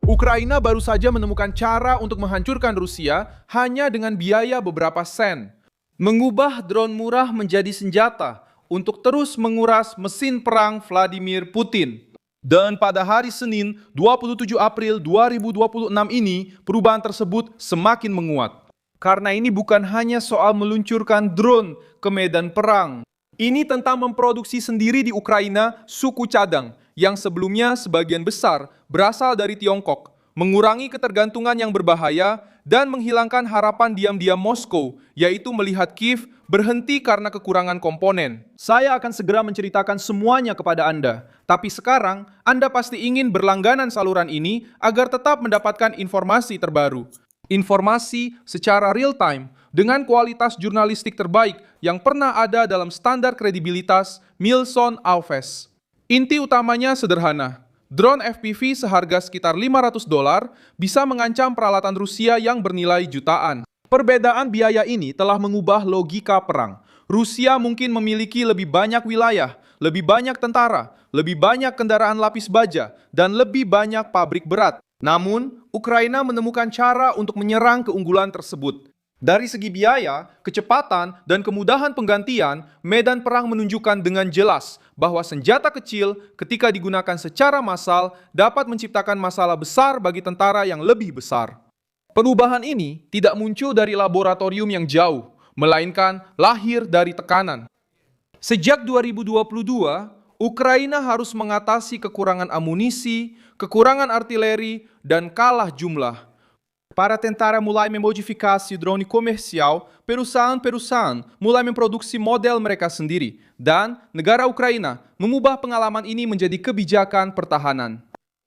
Ukraina baru saja menemukan cara untuk menghancurkan Rusia hanya dengan biaya beberapa sen. Mengubah drone murah menjadi senjata untuk terus menguras mesin perang Vladimir Putin. Dan pada hari Senin, 27 April 2026 ini, perubahan tersebut semakin menguat. Karena ini bukan hanya soal meluncurkan drone ke medan perang. Ini tentang memproduksi sendiri di Ukraina suku cadang, yang sebelumnya sebagian besar berasal dari Tiongkok, mengurangi ketergantungan yang berbahaya dan menghilangkan harapan diam-diam Moskow, yaitu melihat Kiev berhenti karena kekurangan komponen. Saya akan segera menceritakan semuanya kepada Anda, tapi sekarang Anda pasti ingin berlangganan saluran ini agar tetap mendapatkan informasi terbaru. Informasi secara real-time dengan kualitas jurnalistik terbaik yang pernah ada dalam standar kredibilitas Milson Alves. Inti utamanya sederhana. Drone FPV seharga sekitar $500 bisa mengancam peralatan Rusia yang bernilai jutaan. Perbedaan biaya ini telah mengubah logika perang. Rusia mungkin memiliki lebih banyak wilayah, lebih banyak tentara, lebih banyak kendaraan lapis baja, dan lebih banyak pabrik berat. Namun, Ukraina menemukan cara untuk menyerang keunggulan tersebut. Dari segi biaya, kecepatan, dan kemudahan penggantian, medan perang menunjukkan dengan jelas bahwa senjata kecil ketika digunakan secara massal dapat menciptakan masalah besar bagi tentara yang lebih besar. Perubahan ini tidak muncul dari laboratorium yang jauh, melainkan lahir dari tekanan. Sejak 2022, Ukraina harus mengatasi kekurangan amunisi, kekurangan artileri, dan kalah jumlah. Para tentara mulai memodifikasi drone komersial, perusahaan mulai memproduksi model mereka sendiri, dan negara Ukraina mengubah pengalaman ini menjadi kebijakan pertahanan.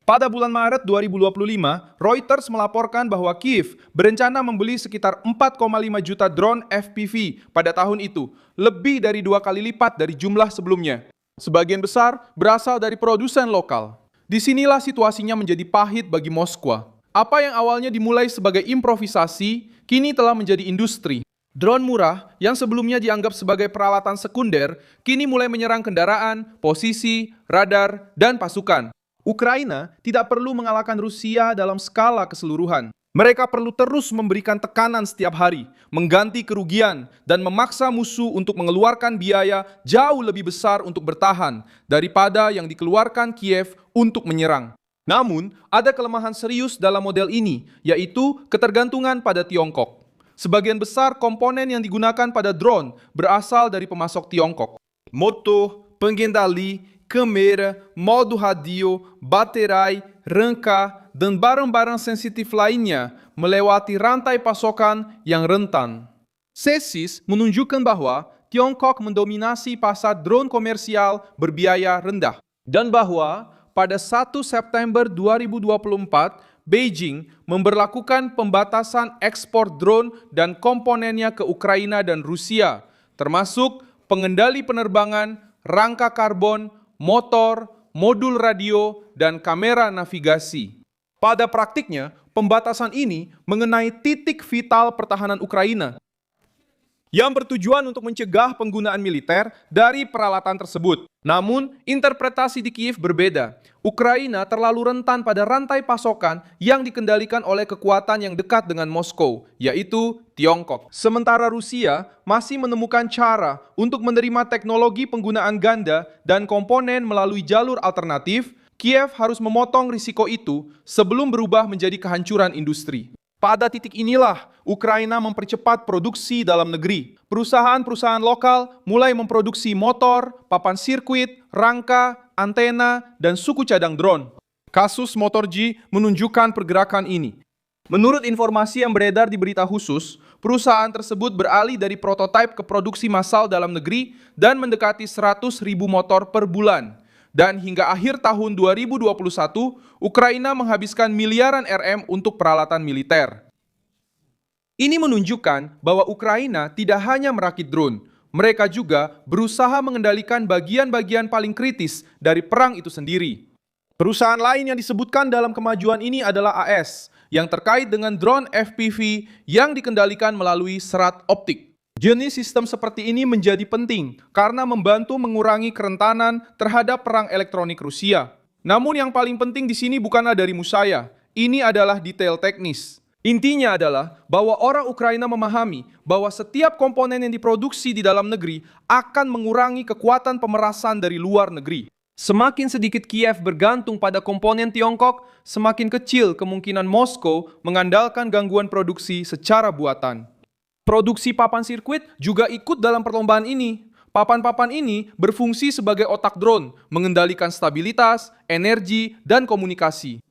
Pada bulan Maret 2025, Reuters melaporkan bahwa Kiev berencana membeli sekitar 4,5 juta drone FPV pada tahun itu, lebih dari 2 kali lipat dari jumlah sebelumnya. Sebagian besar berasal dari produsen lokal. Disinilah situasinya menjadi pahit bagi Moskwa. Apa yang awalnya dimulai sebagai improvisasi, kini telah menjadi industri. Drone murah yang sebelumnya dianggap sebagai peralatan sekunder, kini mulai menyerang kendaraan, posisi, radar, dan pasukan. Ukraina tidak perlu mengalahkan Rusia dalam skala keseluruhan. Mereka perlu terus memberikan tekanan setiap hari, mengganti kerugian, dan memaksa musuh untuk mengeluarkan biaya jauh lebih besar untuk bertahan daripada yang dikeluarkan Kiev untuk menyerang. Namun, ada kelemahan serius dalam model ini, yaitu ketergantungan pada Tiongkok. Sebagian besar komponen yang digunakan pada drone berasal dari pemasok Tiongkok. Motor, pengendali, kamera, modo radio, baterai, rangka, dan barang-barang sensitif lainnya melewati rantai pasokan yang rentan. CSIS menunjukkan bahwa Tiongkok mendominasi pasar drone komersial berbiaya rendah, dan bahwa pada 1 September 2024, Beijing memberlakukan pembatasan ekspor drone dan komponennya ke Ukraina dan Rusia, termasuk pengendali penerbangan, rangka karbon, motor, modul radio, dan kamera navigasi. Pada praktiknya, pembatasan ini mengenai titik vital pertahanan Ukraina yang bertujuan untuk mencegah penggunaan militer dari peralatan tersebut. Namun, interpretasi di Kiev berbeda. Ukraina terlalu rentan pada rantai pasokan yang dikendalikan oleh kekuatan yang dekat dengan Moskow, yaitu Tiongkok. Sementara Rusia masih menemukan cara untuk menerima teknologi penggunaan ganda dan komponen melalui jalur alternatif. Kiev harus memotong risiko itu sebelum berubah menjadi kehancuran industri. Pada titik inilah, Ukraina mempercepat produksi dalam negeri. Perusahaan-perusahaan lokal mulai memproduksi motor, papan sirkuit, rangka, antena, dan suku cadang drone. Kasus Motor-G menunjukkan pergerakan ini. Menurut informasi yang beredar di berita khusus, perusahaan tersebut beralih dari prototipe ke produksi massal dalam negeri dan mendekati 100.000 motor per bulan. Dan hingga akhir tahun 2021, Ukraina menghabiskan miliaran RM untuk peralatan militer. Ini menunjukkan bahwa Ukraina tidak hanya merakit drone, mereka juga berusaha mengendalikan bagian-bagian paling kritis dari perang itu sendiri. Perusahaan lain yang disebutkan dalam kemajuan ini adalah AS, yang terkait dengan drone FPV yang dikendalikan melalui serat optik. Jenis sistem seperti ini menjadi penting karena membantu mengurangi kerentanan terhadap perang elektronik Rusia. Namun yang paling penting di sini bukanlah darimu saya. ini adalah detail teknis. Intinya adalah bahwa orang Ukraina memahami bahwa setiap komponen yang diproduksi di dalam negeri akan mengurangi kekuatan pemerasan dari luar negeri. Semakin sedikit Kiev bergantung pada komponen Tiongkok, semakin kecil kemungkinan Moskow mengandalkan gangguan produksi secara buatan. Produksi papan sirkuit juga ikut dalam perlombaan ini. Papan-papan ini berfungsi sebagai otak drone, mengendalikan stabilitas, energi, dan komunikasi.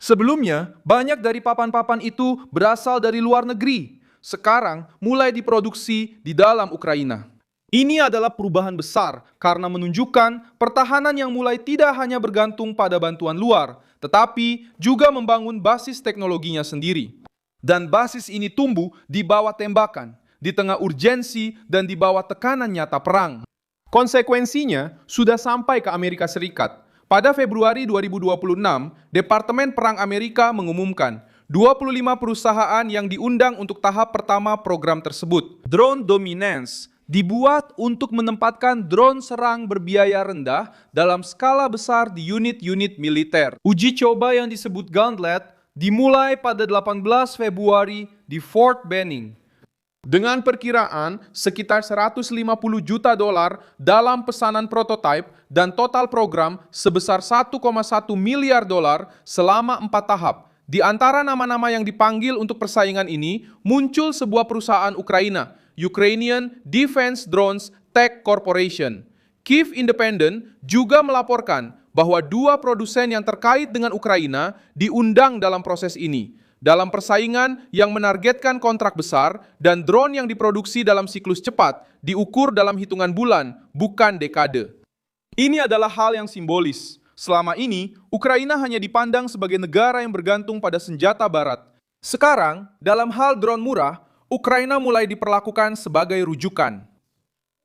Sebelumnya, banyak dari papan-papan itu berasal dari luar negeri. Sekarang, mulai diproduksi di dalam Ukraina. Ini adalah perubahan besar karena menunjukkan pertahanan yang mulai tidak hanya bergantung pada bantuan luar, tetapi juga membangun basis teknologinya sendiri. Dan basis ini tumbuh di bawah tembakan, di tengah urgensi dan di bawah tekanan nyata perang. Konsekuensinya sudah sampai ke Amerika Serikat. Pada Februari 2026, Departemen Perang Amerika mengumumkan 25 perusahaan yang diundang untuk tahap pertama program tersebut. Drone Dominance dibuat untuk menempatkan drone serang berbiaya rendah dalam skala besar di unit-unit militer. Uji coba yang disebut Gauntlet dimulai pada 18 Februari di Fort Benning. Dengan perkiraan sekitar 150 juta dolar dalam pesanan prototipe dan total program sebesar 1,1 miliar dolar selama 4 tahap. Di antara nama-nama yang dipanggil untuk persaingan ini, muncul sebuah perusahaan Ukraina, Ukrainian Defense Drones Tech Corporation. Kyiv Independent juga melaporkan bahwa 2 produsen yang terkait dengan Ukraina diundang dalam proses ini. Dalam persaingan yang menargetkan kontrak besar dan drone yang diproduksi dalam siklus cepat diukur dalam hitungan bulan, bukan dekade. Ini adalah hal yang simbolis. Selama ini, Ukraina hanya dipandang sebagai negara yang bergantung pada senjata barat. Sekarang, dalam hal drone murah, Ukraina mulai diperlakukan sebagai rujukan.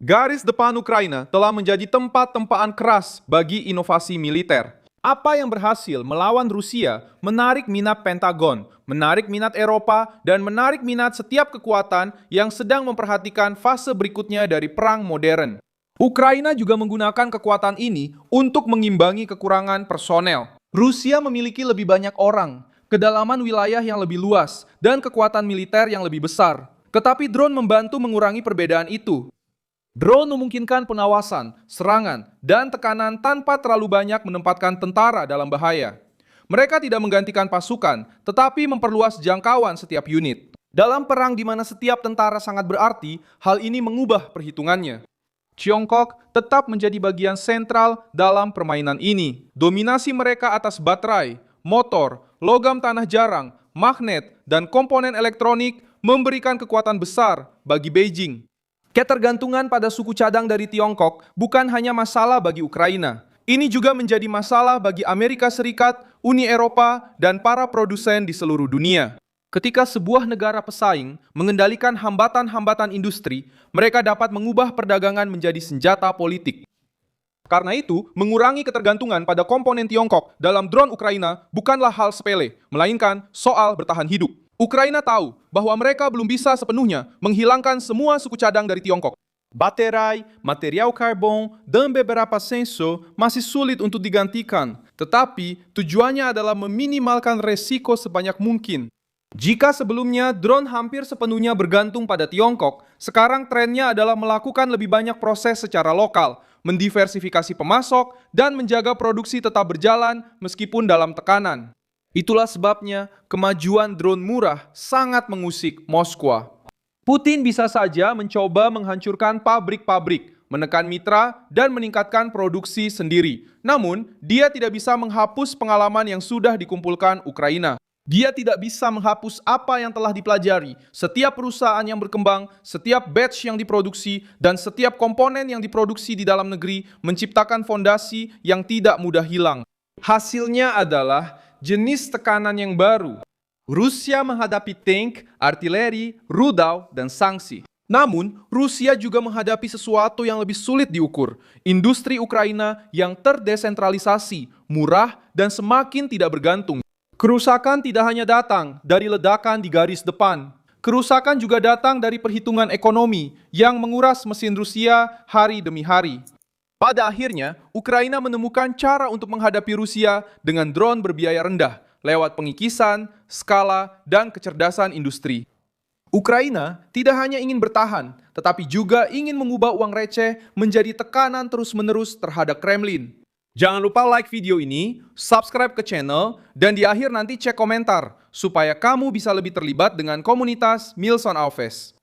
Garis depan Ukraina telah menjadi tempat tempaan keras bagi inovasi militer. Apa yang berhasil melawan Rusia menarik minat Pentagon, menarik minat Eropa, dan menarik minat setiap kekuatan yang sedang memperhatikan fase berikutnya dari perang modern. Ukraina juga menggunakan kekuatan ini untuk mengimbangi kekurangan personel. Rusia memiliki lebih banyak orang, kedalaman wilayah yang lebih luas, dan kekuatan militer yang lebih besar. Tetapi drone membantu mengurangi perbedaan itu. Drone memungkinkan pengawasan, serangan, dan tekanan tanpa terlalu banyak menempatkan tentara dalam bahaya. Mereka tidak menggantikan pasukan, tetapi memperluas jangkauan setiap unit. Dalam perang di mana setiap tentara sangat berarti, hal ini mengubah perhitungannya. Tiongkok tetap menjadi bagian sentral dalam permainan ini. Dominasi mereka atas baterai, motor, logam tanah jarang, magnet, dan komponen elektronik memberikan kekuatan besar bagi Beijing. Ketergantungan pada suku cadang dari Tiongkok bukan hanya masalah bagi Ukraina. Ini juga menjadi masalah bagi Amerika Serikat, Uni Eropa, dan para produsen di seluruh dunia. Ketika sebuah negara pesaing mengendalikan hambatan-hambatan industri, mereka dapat mengubah perdagangan menjadi senjata politik. Karena itu, mengurangi ketergantungan pada komponen Tiongkok dalam drone Ukraina bukanlah hal sepele, melainkan soal bertahan hidup. Ukraina tahu bahwa mereka belum bisa sepenuhnya menghilangkan semua suku cadang dari Tiongkok. Baterai, material karbon, dan beberapa sensor masih sulit untuk digantikan, tetapi tujuannya adalah meminimalkan resiko sebanyak mungkin. Jika sebelumnya drone hampir sepenuhnya bergantung pada Tiongkok, sekarang trennya adalah melakukan lebih banyak proses secara lokal, mendiversifikasi pemasok, dan menjaga produksi tetap berjalan meskipun dalam tekanan. Itulah sebabnya kemajuan drone murah sangat mengusik Moskwa. Putin bisa saja mencoba menghancurkan pabrik-pabrik, menekan mitra, dan meningkatkan produksi sendiri. Namun, dia tidak bisa menghapus pengalaman yang sudah dikumpulkan Ukraina. Dia tidak bisa menghapus apa yang telah dipelajari. Setiap perusahaan yang berkembang, setiap batch yang diproduksi, dan setiap komponen yang diproduksi di dalam negeri menciptakan fondasi yang tidak mudah hilang. Hasilnya adalah jenis tekanan yang baru. Rusia menghadapi tank, artileri, rudal, dan sanksi. Namun, Rusia juga menghadapi sesuatu yang lebih sulit diukur. Industri Ukraina yang terdesentralisasi, murah, dan semakin tidak bergantung. Kerusakan tidak hanya datang dari ledakan di garis depan. Kerusakan juga datang dari perhitungan ekonomi yang menguras mesin Rusia hari demi hari. Pada akhirnya, Ukraina menemukan cara untuk menghadapi Rusia dengan drone berbiaya rendah. lewat pengikisan, skala, dan kecerdasan industri. Ukraina tidak hanya ingin bertahan, tetapi juga ingin mengubah uang receh menjadi tekanan terus-menerus terhadap Kremlin. Jangan lupa like video ini, subscribe ke channel, dan di akhir nanti cek komentar supaya kamu bisa lebih terlibat dengan komunitas Milson Alves.